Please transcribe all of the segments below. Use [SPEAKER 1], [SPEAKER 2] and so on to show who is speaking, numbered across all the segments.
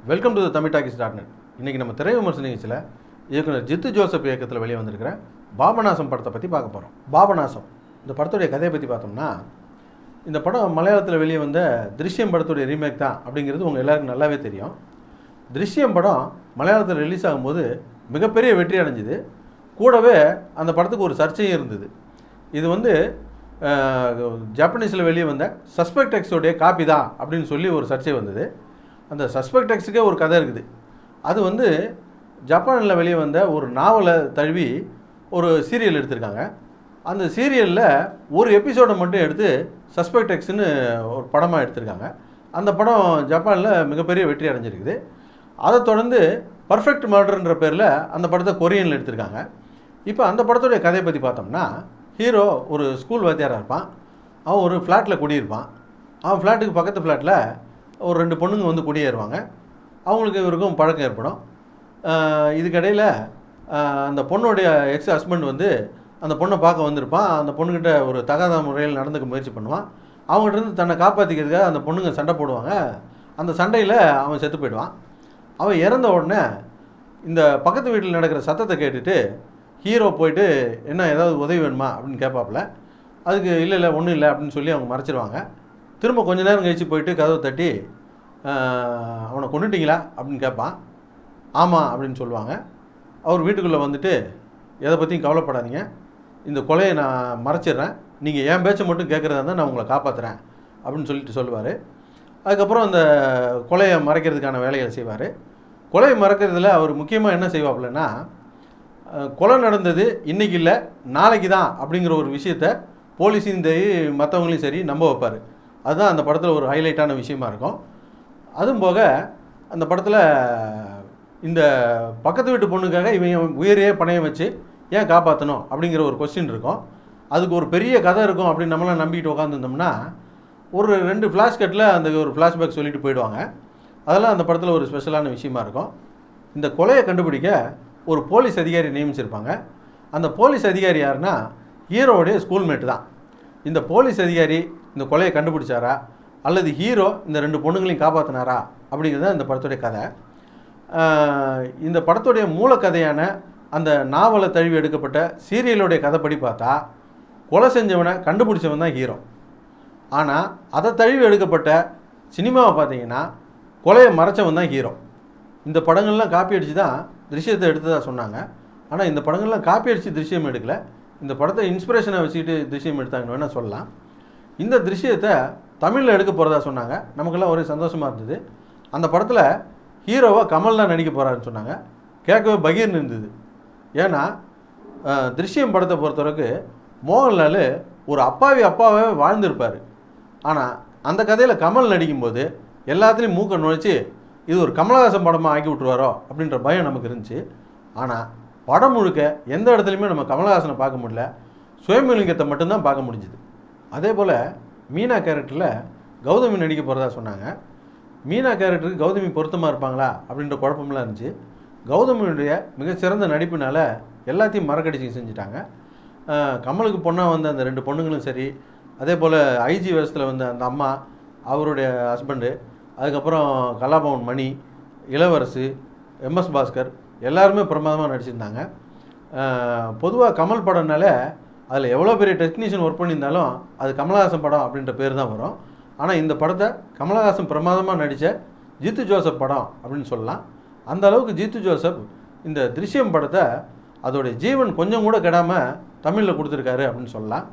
[SPEAKER 1] Welcome to Tamil talkies .net. இன்றைக்கி நம்ம திரை விமர்சன நிகழ்ச்சியில் இயக்குனர் ஜித்து ஜோசப் இயக்கத்தில் வெளியே வந்திருக்கிற பாபநாசம் படத்தை பற்றி பார்க்க போகிறோம். பாபநாசம் இந்த படத்துடைய கதையை பற்றி பார்த்தோம்னா, இந்த படம் மலையாளத்தில் வெளியே வந்த திருஷ்யம் படத்துடைய ரீமேக் தான் அப்படிங்கிறது உங்கள் எல்லாருக்கும் நல்லாவே தெரியும். திருஷ்யம் படம் மலையாளத்தில் ரிலீஸ் ஆகும்போது மிகப்பெரிய வெற்றி அடைஞ்சிது. கூடவே அந்த படத்துக்கு ஒரு சர்ச்சையும் இருந்தது. இது ஜாப்பனீஸில் வெளியே வந்த சஸ்பெக்ட் எக்ஸோடைய காப்பி தான் அப்படின்னு சொல்லி ஒரு சர்ச்சை வந்தது. அந்த சஸ்பெக்ட் எக்ஸுக்கே ஒரு கதை இருக்குது. அது ஜப்பானில் வெளியே வந்த ஒரு நாவலை தழுவி ஒரு சீரியல் எடுத்திருக்காங்க. அந்த சீரியலில் ஒரு எபிசோடை மட்டும் எடுத்து சஸ்பெக்ட் எக்ஸ்னு ஒரு படமாக எடுத்திருக்காங்க. அந்த படம் ஜப்பானில் மிகப்பெரிய வெற்றி அடைஞ்சிருக்குது. அதை தொடர்ந்து பர்ஃபெக்ட் மர்டர்ன்ற பேரில் அந்த படத்தை கொரியனில் எடுத்திருக்காங்க. இப்போ அந்த படத்துடைய கதையை பற்றி பார்த்தோம்னா, ஹீரோ ஒரு ஸ்கூல் வாத்தியாராக இருப்பான். அவன் ஒரு ஃப்ளாட்டில் குடியிருப்பான். அவன் ஃப்ளாட்டுக்கு பக்கத்து ஃப்ளாட்டில் ஒரு 2 பொண்ணுங்க குடியேறுவாங்க. அவங்களுக்கு இவருக்கும் பழக்கம் ஏற்படும். இதுக்கிடையில் அந்த பொண்ணுடைய எக்ஸ் ஹஸ்பண்ட் அந்த பொண்ணை பார்க்க வந்திருப்பான். அந்த பொண்ணுக்கிட்ட ஒரு தகாத முறையில் நடந்துக்க முயற்சி பண்ணுவான். அவங்ககிட்ட தன்னை காப்பாற்றிக்கிறதுக்காக அந்த பொண்ணுங்க சண்டை போடுவாங்க. அந்த சண்டையில் அவன் செத்து போயிடுவான். அவன் இறந்த உடனே இந்த பக்கத்து வீட்டில் நடக்கிற சத்தத்தை கேட்டுட்டு ஹீரோ போயிட்டு, என்ன ஏதாவது உதவி வேணுமா அப்படின்னு கேட்பாப்புல. அதுக்கு இல்லை ஒன்றும் இல்லை அப்படின்னு சொல்லி அவங்க மறைச்சிடுவாங்க. திரும்ப கொஞ்ச நேரம் கழித்து போயிட்டு கதவை தட்டி, அவனை கொண்டுட்டிங்களா அப்படின்னு கேட்பான். ஆமாம் அப்படின்னு சொல்லுவாங்க. அவர் வீட்டுக்குள்ளே வந்துட்டு, எதை பற்றியும் கவலைப்படாதீங்க, இந்த கொலையை நான் மறைச்சிட்றேன், நீங்கள் என் பேச்சை மட்டும் கேட்குறதா இருந்தால் நான் உங்களை காப்பாற்றுறேன் அப்படின்னு சொல்லுவார். அதுக்கப்புறம் அந்த கொலையை மறைக்கிறதுக்கான வேலைகளை செய்வார். கொலையை மறைக்கிறதுல அவர் முக்கியமாக என்ன செய்வாப்புலன்னா, கொலை நடந்தது இன்றைக்கி இல்லை நாளைக்கு தான் அப்படிங்கிற ஒரு விஷயத்தை போலீஸையும் சரி மற்றவங்களையும் சரி நம்ப வைப்பார். அதுதான் அந்த படத்தில் ஒரு ஹைலைட்டான விஷயமா இருக்கும். அதுவும் போக அந்த படத்தில் இந்த பக்கத்து வீட்டு பொண்ணுக்காக இவன் உயிரையே பணையம் வச்சு ஏன் காப்பாற்றணும் அப்படிங்கிற ஒரு கொஸ்டின் இருக்கும். அதுக்கு ஒரு பெரிய கதை இருக்கும் அப்படின்னு நம்மளாம் நம்பிக்கிட்டு உட்காந்துருந்தோம்னா, ஒரு 2 ஃப்ளாஷ்கட்டில் அந்த ஒரு ஃப்ளாஷ்பேக் சொல்லிட்டு போயிடுவாங்க. அதெல்லாம் அந்த படத்தில் ஒரு ஸ்பெஷலான விஷயமா இருக்கும். இந்த கொலையை கண்டுபிடிக்க ஒரு போலீஸ் அதிகாரி நியமிச்சிருப்பாங்க. அந்த போலீஸ் அதிகாரி யாருன்னா, ஹீரோவுடைய ஸ்கூல்மேட்டு தான். இந்த போலீஸ் அதிகாரி இந்த கொலையை கண்டுபிடிச்சாரா அல்லது ஹீரோ இந்த 2 பொண்ணுங்களையும் காப்பாற்றினாரா அப்படிங்கிறது இந்த படத்துடைய கதை. இந்த படத்துடைய மூலக்கதையான அந்த நாவலை தழுவி எடுக்கப்பட்ட சீரியலுடைய கதைப்படி பார்த்தா, கொலை செஞ்சவனை கண்டுபிடிச்சவன் தான் ஹீரோ. ஆனால் அதை தழுவி எடுக்கப்பட்ட சினிமாவை பார்த்தீங்கன்னா, கொலையை மறைச்சவன் தான் ஹீரோ. இந்த படங்கள்லாம் காப்பி அடித்து தான் திருஷ்யத்தை எடுத்ததாக சொன்னாங்க. ஆனால் இந்த படங்கள்லாம் காப்பி அடித்து திருஷ்யம் எடுக்கலை. இந்த படத்தை இன்ஸ்பிரேஷனை வச்சுக்கிட்டு திருஷ்யம் எடுத்தாங்கன்னு வேணால் சொல்லலாம். இந்த திருஷ்யத்தை தமிழில் எடுக்க போகிறதா சொன்னாங்க. நமக்கெல்லாம் ஒரே சந்தோஷமாக இருந்தது. அந்த படத்தில் ஹீரோவாக கமல் தான் நடிக்க போகிறாருன்னு சொன்னாங்க. கேட்கவே பகீர்னு இருந்தது. ஏன்னா திருஷ்யம் படத்தை பொறுத்தவரைக்கு மோகன்லால் ஒரு அப்பாவே வாழ்ந்திருப்பார். ஆனால் அந்த கதையில் கமல் நடிக்கும்போது எல்லாத்துலேயும் மூக்க நுழைச்சி இது ஒரு கமலஹாசன் படமாக ஆக்கி விட்டுருவாரோ அப்படின்ற பயம் நமக்கு இருந்துச்சு. ஆனால் படம் முழுக்க எந்த இடத்துலையுமே நம்ம கமலஹாசனை பார்க்க முடியல, சுயம்புலிங்கத்தை மட்டும்தான் பார்க்க முடிஞ்சுது. அதே போல் மீனா கேரக்டரில் கௌதமி நடிக்க போகிறதா சொன்னாங்க. மீனா கேரக்டருக்கு கௌதமி பொருத்தமாக இருப்பாங்களா அப்படின்ற குழப்பம்லாம் இருந்துச்சு. கௌதமியுடைய மிகச்சிறந்த நடிப்புனால் எல்லாத்தையும் மறக்கடிச்சு செஞ்சுட்டாங்க. கமலுக்கு பொண்ணாக வந்த அந்த 2 பொண்ணுங்களும் சரி, அதே போல் ஐஜி வேஷத்தில் வந்த அந்த அம்மா, அவருடைய ஹஸ்பண்டு, அதுக்கப்புறம் கலாபவன் மணி, இளவரசு, எம்எஸ் பாஸ்கர் எல்லாருமே பிரமாதமாக நடிச்சிருந்தாங்க. பொதுவாக கமல் படம்னால அதில் எவ்வளோ பெரிய டெக்னீஷியன் ஒர்க் பண்ணியிருந்தாலும் அது கமலஹாசன் படம் அப்படின்ற பேர் தான் வரும். ஆனால் இந்த படத்தை கமலஹாசன் பிரமாதமாக நடித்த ஜித்து ஜோசப் படம் அப்படின்னு சொல்லலாம். அந்த அளவுக்கு ஜித்து ஜோசப் இந்த திருஷ்யம் படத்தை அதோடைய ஜீவன் கொஞ்சம் கூட கெடாமல் தமிழில் கொடுத்துருக்காரு அப்படின்னு சொல்லலாம்.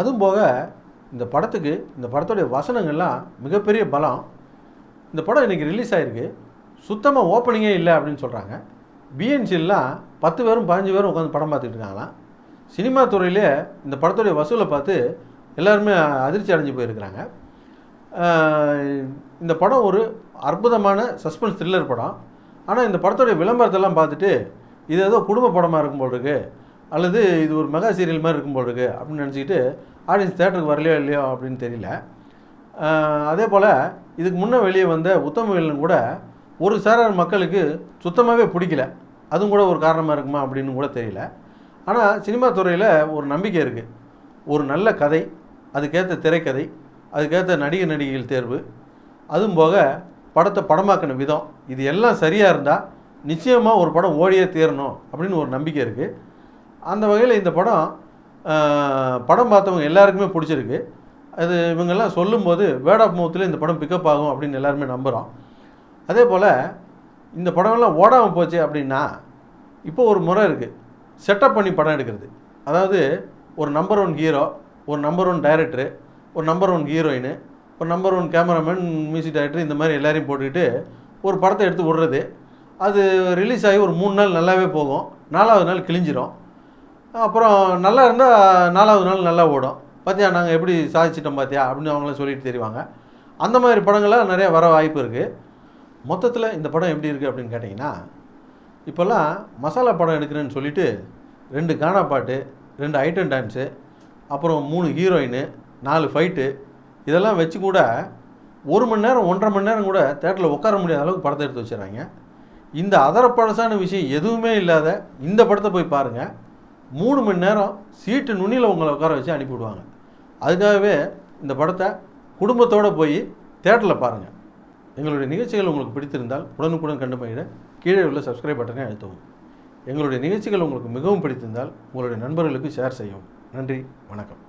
[SPEAKER 1] அதுவும் போக இந்த படத்துடைய வசனங்கள்லாம் மிகப்பெரிய பலம். இந்த படம் இன்றைக்கி ரிலீஸ் ஆகிருக்கு. சுத்தமாக ஓப்பனிங்கே இல்லை அப்படின்னு சொல்கிறாங்க. பிஎன்சிலாம் 10 பேரும் 15 பேரும் உட்காந்து படம் பார்த்துட்டு இருக்காங்களாம். சினிமா துறையிலே இந்த படத்துடைய வசூலை பார்த்து எல்லாருமே அதிர்ச்சி அடைஞ்சு போயிருக்கிறாங்க. இந்த படம் ஒரு அற்புதமான சஸ்பென்ஸ் த்ரில்லர் படம். ஆனால் இந்த படத்துடைய விளம்பரத்தெல்லாம் பார்த்துட்டு இது ஏதோ குடும்ப படமாக இருக்கும் போல் இருக்குது, அல்லது இது ஒரு மெகா சீரியல் மாதிரி இருக்கும் போல் இருக்குது அப்படின்னு நினச்சிக்கிட்டு ஆடியன்ஸ் தேட்டருக்கு வரலையோ இல்லையோ அப்படின்னு தெரியல. அதே போல் இதுக்கு முன்னே வெளியே வந்த உத்தமவேலன் கூட ஒரு சாரார் மக்களுக்கு சுத்தமாகவே பிடிக்கல. அதுவும் கூட ஒரு காரணமாக இருக்குமா அப்படின்னு கூட தெரியல. ஆனால் சினிமா துறையில் ஒரு நம்பிக்கை இருக்குது. ஒரு நல்ல கதை, அதுக்கேற்ற திரைக்கதை, அதுக்கேற்ற நடிகர்கள் தேர்வு, அதுவும் போக படத்தை படமாக்கின விதம், இது எல்லாம் சரியாக இருந்தால் நிச்சயமாக ஒரு படம் ஓடியே தீரணும் அப்படின்னு ஒரு நம்பிக்கை இருக்குது. அந்த வகையில் இந்த படம் படம் பார்த்தவங்க எல்லாருக்குமே பிடிச்சிருக்கு. அது இவங்கெல்லாம் சொல்லும்போது வேர்ட் ஆஃப் மவுத்தில் இந்த படம் பிக்கப் ஆகும் அப்படின்னு எல்லாருமே நம்புகிறோம். அதே போல் இந்த படமெல்லாம் ஓடாமல் போச்சு அப்படின்னா இப்போ ஒரு முறை இருக்குது, செட்டப் பண்ணி படம் எடுக்கிறது. அதாவது ஒரு நம்பர் 1 ஹீரோ, ஒரு நம்பர் 1 டைரக்டரு, ஒரு நம்பர் 1 ஹீரோயின், ஒரு நம்பர் 1 கேமராமேன், மியூசிக் டைரக்டர், இந்த மாதிரி எல்லாரையும் போட்டுக்கிட்டு ஒரு படத்தை எடுத்து விடுறது. அது ரிலீஸ் ஆகி ஒரு 3 நாள் நல்லாவே போகும், 4வது நாள் கிழிஞ்சிரும். அப்புறம் நல்லா இருந்தால் 4வது நாள் நல்லா ஓடும். பார்த்தியா நாங்கள் எப்படி சாதிச்சிட்டோம் பார்த்தியா அப்படின்னு அவங்களாம் சொல்லிட்டு தெரிவாங்க. அந்த மாதிரி படங்கள்லாம் நிறையா வர வாய்ப்பு இருக்குது. மொத்தத்தில் இந்த படம் எப்படி இருக்குது அப்படின்னு கேட்டிங்கன்னா, இப்போல்லாம் மசாலா படம் எடுக்கிறேன்னு சொல்லிவிட்டு 2 கானா பாட்டு, 2 ஐட்டம் டான்ஸு, அப்புறம் 3 ஹீரோயின், 4 ஃபைட்டு, இதெல்லாம் வச்சு கூட 1 மணி நேரம் 1.5 மணி நேரம் கூட தேட்டரில் உட்கார முடியாத அளவுக்கு படத்தை எடுத்து வச்சுறாங்க. இந்த அதரப்பழசான விஷயம் எதுவுமே இல்லாத இந்த படத்தை போய் பாருங்கள், 3 மணி நேரம் சீட்டு நுனியில் உங்களை உட்கார வச்சு அனுப்பிவிடுவாங்க. அதுக்காகவே இந்த படத்தை குடும்பத்தோடு போய் தேட்டரில் பாருங்கள். எங்களுடைய நிகழ்ச்சிகள் உங்களுக்கு பிடித்திருந்தால் உடனுக்குடன் கண்டு மகிழ கீழே உள்ள சப்ஸ்கிரைப் பட்டனை அழுத்தவும். எங்களுடைய நிகழ்ச்சிகள் உங்களுக்கு மிகவும் பிடித்திருந்தால் உங்களுடைய நண்பர்களுக்கு ஷேர் செய்யவும். நன்றி, வணக்கம்.